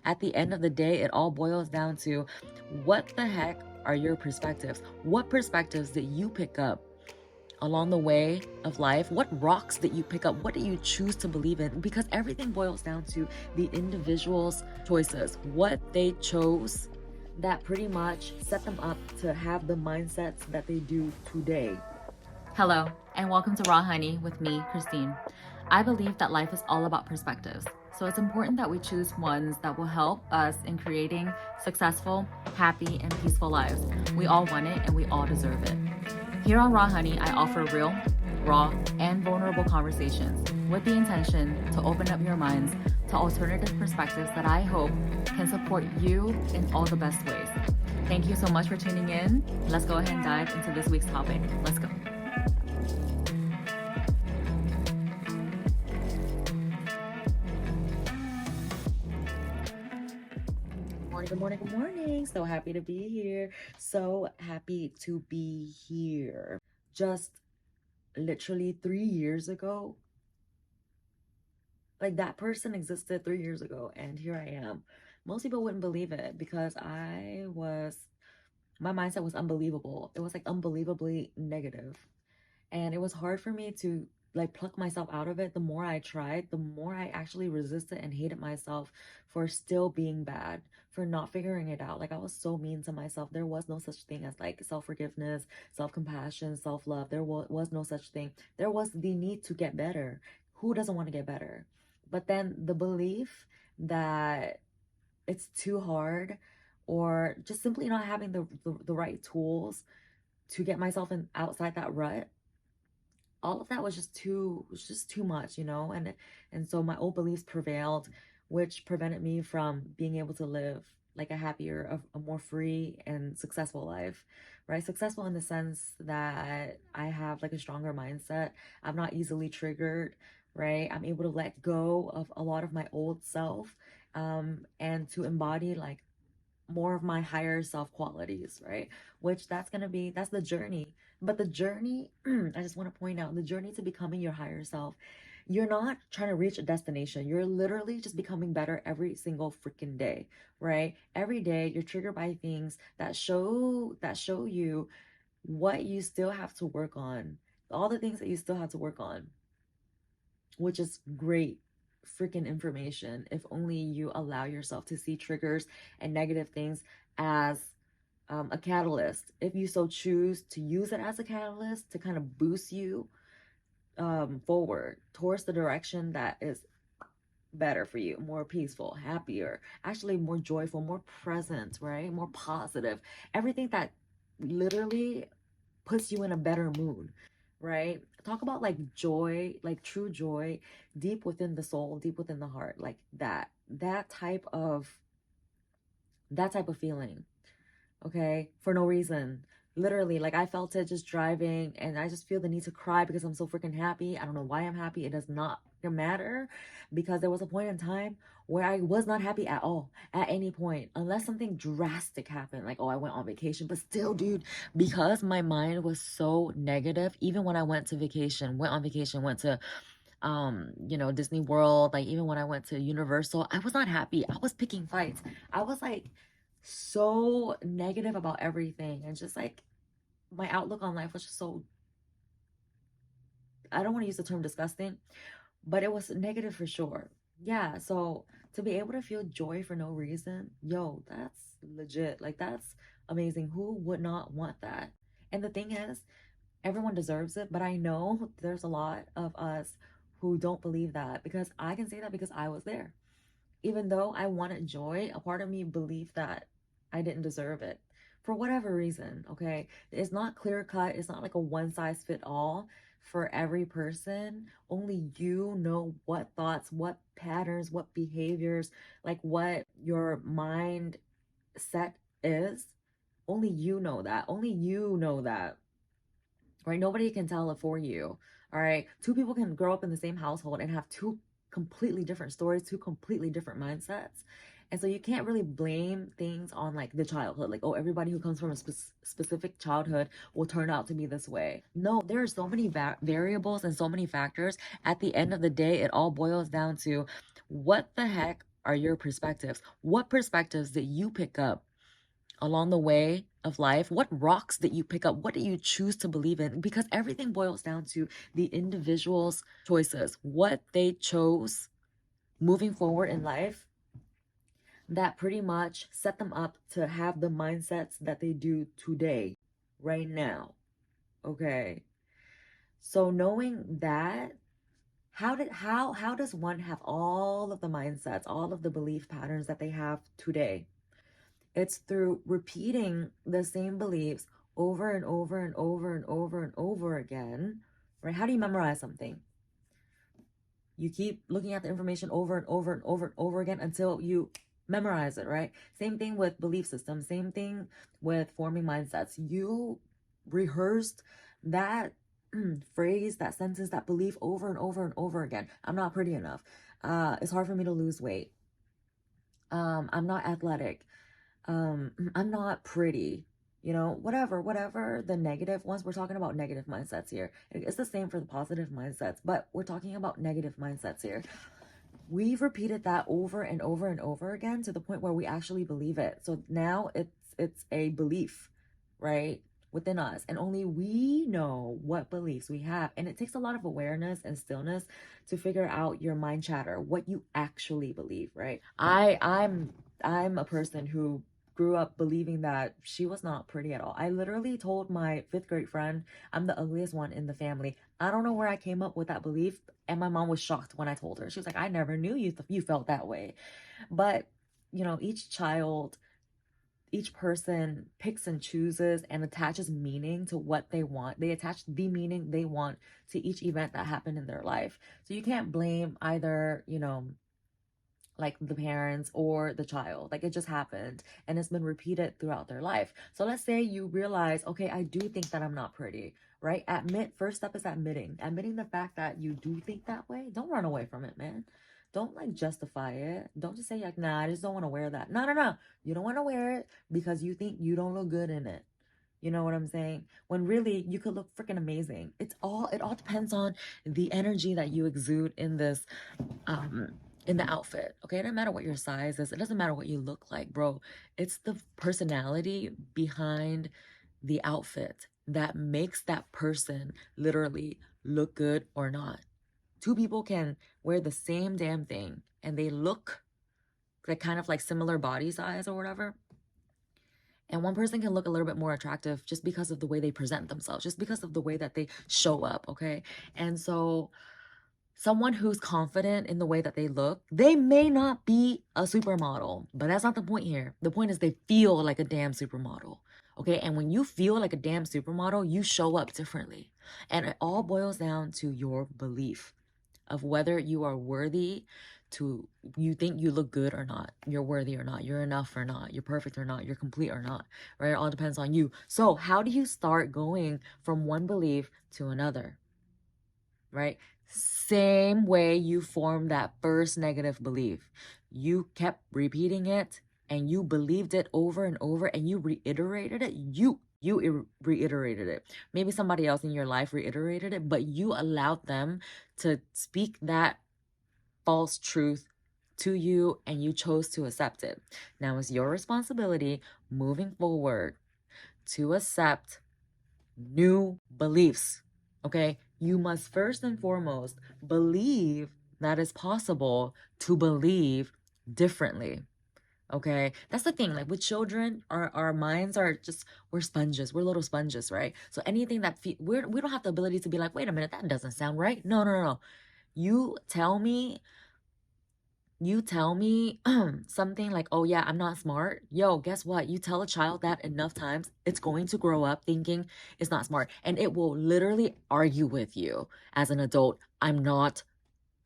At the end of the day, it all boils down to what the heck are your perspectives? What perspectives did you pick up along the way of life? What rocks did you pick up? What did you choose to believe in? Because everything boils down to the individual's choices, what they chose that pretty much set them up to have the mindsets that they do today. Hello, and welcome to Raw Honey with me, Christine. I believe that life is all about perspectives, so it's important that we choose ones that will help us in creating successful, happy, and peaceful lives. We all want it and we all deserve it. Here on Raw Honey, I offer real, raw, and vulnerable conversations with the intention to open up your minds to alternative perspectives that I hope can support you in all the best ways. Thank you so much for tuning in. Let's go ahead and dive into this week's topic. Let's go. Good morning, good morning. So happy to be here. So happy to be here. Just literally 3 years ago, like that person existed 3 years ago, and here I am. Most people wouldn't believe it because my mindset was unbelievable. It was like unbelievably negative. And it was hard for me to like pluck myself out of it. The more I tried, the more I actually resisted and hated myself for still being bad, for not figuring it out. Like I was so mean to myself. There was no such thing as like self-forgiveness, self-compassion, self-love. There was no such thing. There was the need to get better. Who doesn't want to get better? But then the belief that it's too hard, or just simply not having the right tools to get myself in outside that rut, all of that was just too much, you know. And so my old beliefs prevailed, which prevented me from being able to live like a happier, a more free and successful life, right? Successful in the sense that I have like a stronger mindset. I'm not easily triggered, right? I'm able to let go of a lot of my old self, and to embody like more of my higher self qualities, right? Which that's the journey. But the journey, I just want to point out, the journey to becoming your higher self, you're not trying to reach a destination. You're literally just becoming better every single freaking day, right? Every day you're triggered by things that show you what you still have to work on. All the things that you still have to work on, which is great freaking information if only you allow yourself to see triggers and negative things as a catalyst. If you so choose to use it as a catalyst to kind of boost you forward towards the direction that is better for you, more peaceful, happier, actually more joyful, more present, right? More positive. Everything that literally puts you in a better mood, right? Talk about like joy, like true joy, deep within the soul, deep within the heart, like that type of feeling, okay? For no reason. Literally, like I felt it just driving, and I just feel the need to cry because I'm so freaking happy. I don't know why I'm happy. It does not matter, because there was a point in time where I was not happy at all, at any point, unless something drastic happened, like, oh, I went on vacation. But still, dude, because my mind was so negative, even when I went on vacation, went to Disney World, like even when I went to Universal, I was not happy. I was picking fights. I was like so negative about everything, and just like my outlook on life was just so, I don't want to use the term disgusting, but it was negative for sure. Yeah, so to be able to feel joy for no reason, yo, that's legit. Like that's amazing. Who would not want that? And the thing is, everyone deserves it, but I know there's a lot of us who don't believe that, because I can say that because I was there. Even though I wanted joy, a part of me believed that I didn't deserve it for whatever reason. Okay. It's not clear cut. It's not like a one size fit all for every person. Only you know what thoughts, what patterns, what behaviors, like what your mind set is. Only you know that. Only you know that, right? Nobody can tell it for you. All right. Two people can grow up in the same household and have two completely different stories, two completely different mindsets. And so you can't really blame things on like the childhood, like, oh, everybody who comes from a specific childhood will turn out to be this way. No, there are so many variables and so many factors. At the end of the day, it all boils down to what the heck are your perspectives. What perspectives did you pick up along the way of life? What rocks did you pick up? What did you choose to believe in? Because everything boils down to the individual's choices, what they chose moving forward in life that pretty much set them up to have the mindsets that they do today, right now. Okay. So knowing that, how does one have all of the mindsets, all of the belief patterns that they have today? It's through repeating the same beliefs over and over and over and over and over again, right? How do you memorize something? You keep looking at the information over and over and over and over again until you memorize it, right? Same thing with belief systems, same thing with forming mindsets. You rehearsed that phrase, that sentence, that belief over and over and over again. I'm not pretty enough. It's hard for me to lose weight. I'm not athletic. I'm not pretty. Whatever the negative ones, we're talking about negative mindsets here. It's the same for the positive mindsets, but we're talking about negative mindsets here. We've repeated that over and over and over again to the point where we actually believe it. So now it's a belief, right, within us, and only we know what beliefs we have. And it takes a lot of awareness and stillness to figure out your mind chatter, what you actually believe, right? I'm a person who grew up believing that she was not pretty at all. I literally told my 5th grade friend I'm the ugliest one in the family. I don't know where I came up with that belief, and my mom was shocked when I told her. She was like, I never knew you felt that way. But each child, each person picks and chooses and attaches meaning to what they want. They attach the meaning they want to each event that happened in their life. So you can't blame either, like the parents or the child. Like, it just happened and it's been repeated throughout their life. So let's say you realize, okay, I do think that I'm not pretty, right? First step is admitting the fact that you do think that way. Don't run away from it, man. Don't like justify it. Don't just say like, nah, I just don't want to wear that. No. You don't want to wear it because you think you don't look good in it. You know what I'm saying? When really you could look freaking amazing. It all depends on the energy that you exude in this in the outfit. Okay, it doesn't matter what your size is, it doesn't matter what you look like, bro. It's the personality behind the outfit that makes that person literally look good or not. Two people can wear the same damn thing and they look like kind of like similar body size or whatever, and one person can look a little bit more attractive just because of the way they present themselves, just because of the way that they show up. Okay, and so someone who's confident in the way that they look, they may not be a supermodel, but that's not the point here. The point is they feel like a damn supermodel. Okay, and when you feel like a damn supermodel, you show up differently. And it all boils down to your belief of whether you are worthy to, you think you look good or not, you're worthy or not, you're enough or not, you're perfect or not, you're complete or not, right? It all depends on you. So how do you start going from one belief to another, right? Same way you formed that first negative belief. You kept repeating it and you believed it over and over and you reiterated it. You reiterated it. Maybe somebody else in your life reiterated it, but you allowed them to speak that false truth to you and you chose to accept it. Now it's your responsibility moving forward to accept new beliefs. Okay, you must first and foremost believe that it's possible to believe differently. Okay, that's the thing. Like with children, our minds are just, we're sponges. We're little sponges, right? So anything that we don't have the ability to be like, wait a minute, that doesn't sound right. No. You tell me something like, oh yeah, I'm not smart. Yo, guess what? You tell a child that enough times, it's going to grow up thinking it's not smart. And it will literally argue with you as an adult. I'm not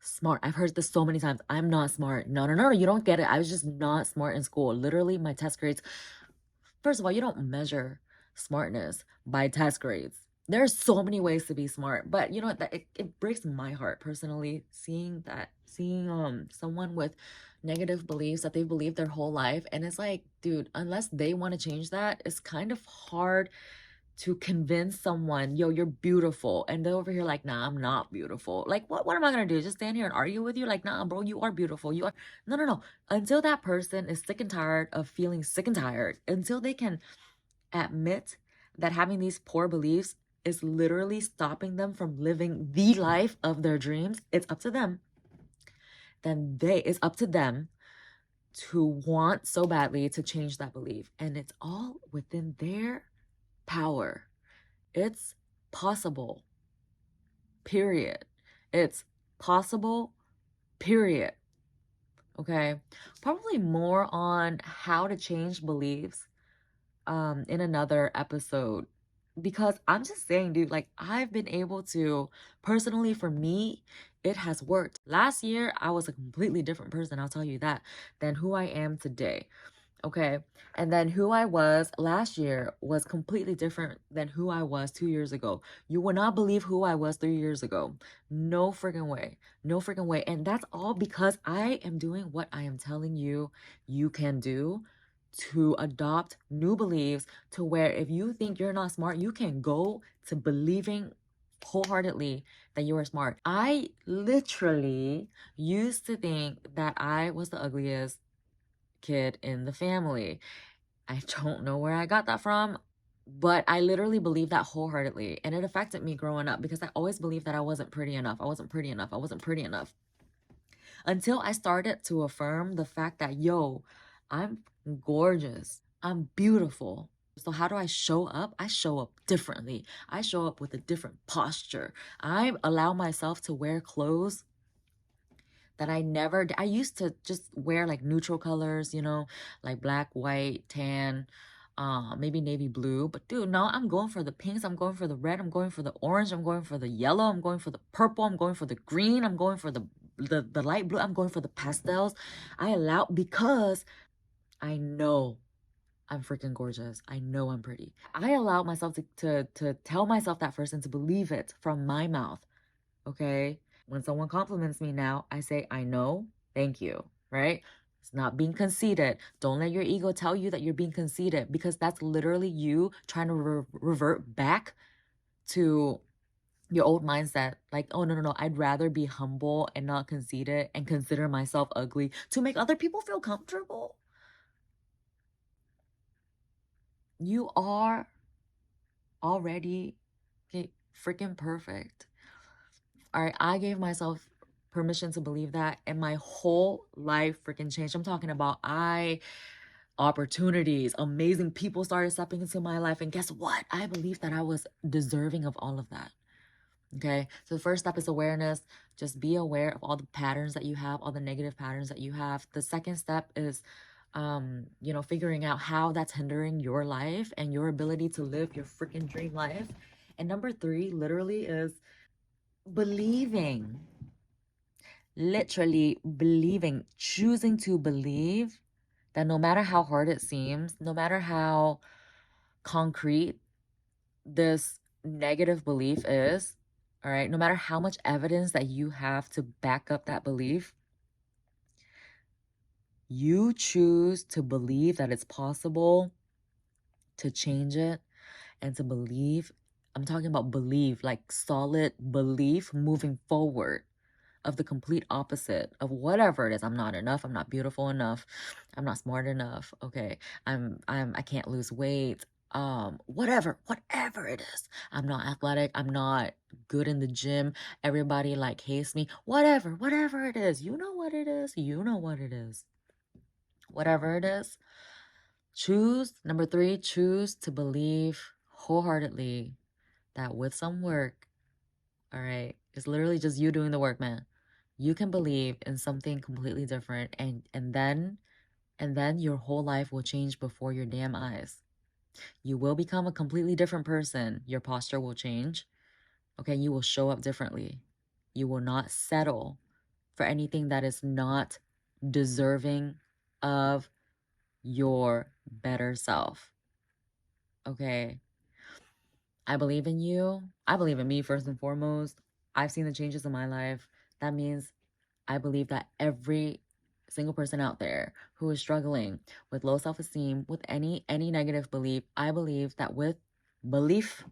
smart. I've heard this so many times. I'm not smart. No, you don't get it. I was just not smart in school. Literally, my test grades. First of all, you don't measure smartness by test grades. There's so many ways to be smart, but you know that it breaks my heart personally seeing someone with negative beliefs that they've believed their whole life, and it's like, dude, unless they want to change that, it's kind of hard to convince someone, yo, you're beautiful. And they're over here like, nah, I'm not beautiful. Like, what am I gonna do? Just stand here and argue with you? Like, nah, bro, you are beautiful. You are no, no, no. Until that person is sick and tired of feeling sick and tired, until they can admit that having these poor beliefs is literally stopping them from living the life of their dreams, it's up to them. Then it's up to them to want so badly to change that belief. And it's all within their power. It's possible, period. It's possible, period. Okay. Probably more on how to change beliefs in another episode, because I'm just saying, dude, like I've been able to personally, for me, it has worked. Last year I was a completely different person, I'll tell you that, than who I am today. Okay. And then who I was last year was completely different than who I was 2 years ago. You will not believe who I was 3 years ago. No freaking way. No freaking way. And that's all because I am doing what I am telling you you can do, to adopt new beliefs, to where if you think you're not smart, you can go to believing wholeheartedly that you are smart. I literally used to think that I was the ugliest kid in the family. I don't know where I got that from, but I literally believe that wholeheartedly. And it affected me growing up because I always believed that I wasn't pretty enough. I wasn't pretty enough. I wasn't pretty enough. Until I started to affirm the fact that, yo, I'm gorgeous. I'm beautiful. So how do I show up? I show up differently. I show up with a different posture. I allow myself to wear clothes that I used to just wear like neutral colors, like black, white, tan, maybe navy blue. But dude, no, I'm going for the pinks, I'm going for the red, I'm going for the orange, I'm going for the yellow, I'm going for the purple, I'm going for the green, I'm going for the light blue, I'm going for the pastels. Because I know I'm freaking gorgeous. I know I'm pretty. I allow myself to tell myself that first and to believe it from my mouth. Okay. When someone compliments me now, I say, I know, thank you, right? It's not being conceited. Don't let your ego tell you that you're being conceited, because that's literally you trying to revert back to your old mindset. Like, oh, no, no, no. I'd rather be humble and not conceited and consider myself ugly to make other people feel comfortable. You are already freaking perfect. All right, I gave myself permission to believe that, and my whole life freaking changed. I'm talking about opportunities, amazing people started stepping into my life, and guess what? I believed that I was deserving of all of that. Okay, so the first step is awareness. Just be aware of all the patterns that you have, all the negative patterns that you have. The second step is figuring out how that's hindering your life and your ability to live your freaking dream life. And number 3 literally is believing, literally believing, choosing to believe that no matter how hard it seems, no matter how concrete this negative belief is, all right, no matter how much evidence that you have to back up that belief, you choose to believe that it's possible to change it and to believe. I'm talking about believe, like solid belief moving forward, of the complete opposite of whatever it is. I'm not enough. I'm not beautiful enough. I'm not smart enough. Okay. I can't lose weight. Whatever it is. I'm not athletic. I'm not good in the gym. Everybody like hates me. Whatever it is. You know what it is. You know what it is. Whatever it is. Number 3, choose to believe wholeheartedly that with some work, all right, it's literally just you doing the work, man. You can believe in something completely different, and then your whole life will change before your damn eyes. You will become a completely different person. Your posture will change. Okay, you will show up differently. You will not settle for anything that is not deserving of your better self. Okay. I believe in you. I believe in me first and foremost. I've seen the changes in my life. That means I believe that every single person out there who is struggling with low self-esteem, with any negative belief, I believe that with belief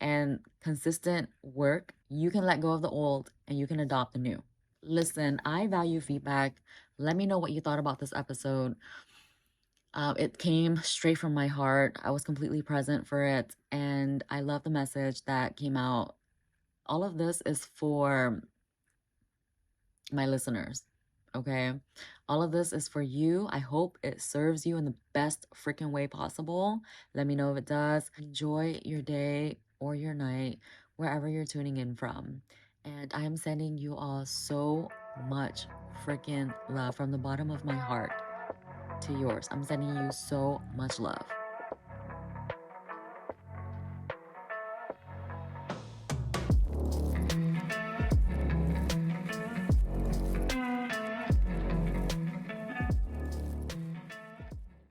and consistent work, you can let go of the old and you can adopt the new. Listen, I value feedback. Let me know what you thought about this episode. It came straight from my heart. I was completely present for it, and I love the message that came out. All of this is for my listeners, okay? All of this is for you. I hope it serves you in the best freaking way possible. Let me know if it does. Enjoy your day or your night, wherever you're tuning in from. And I am sending you all so much freaking love from the bottom of my heart to yours. I'm sending you so much love.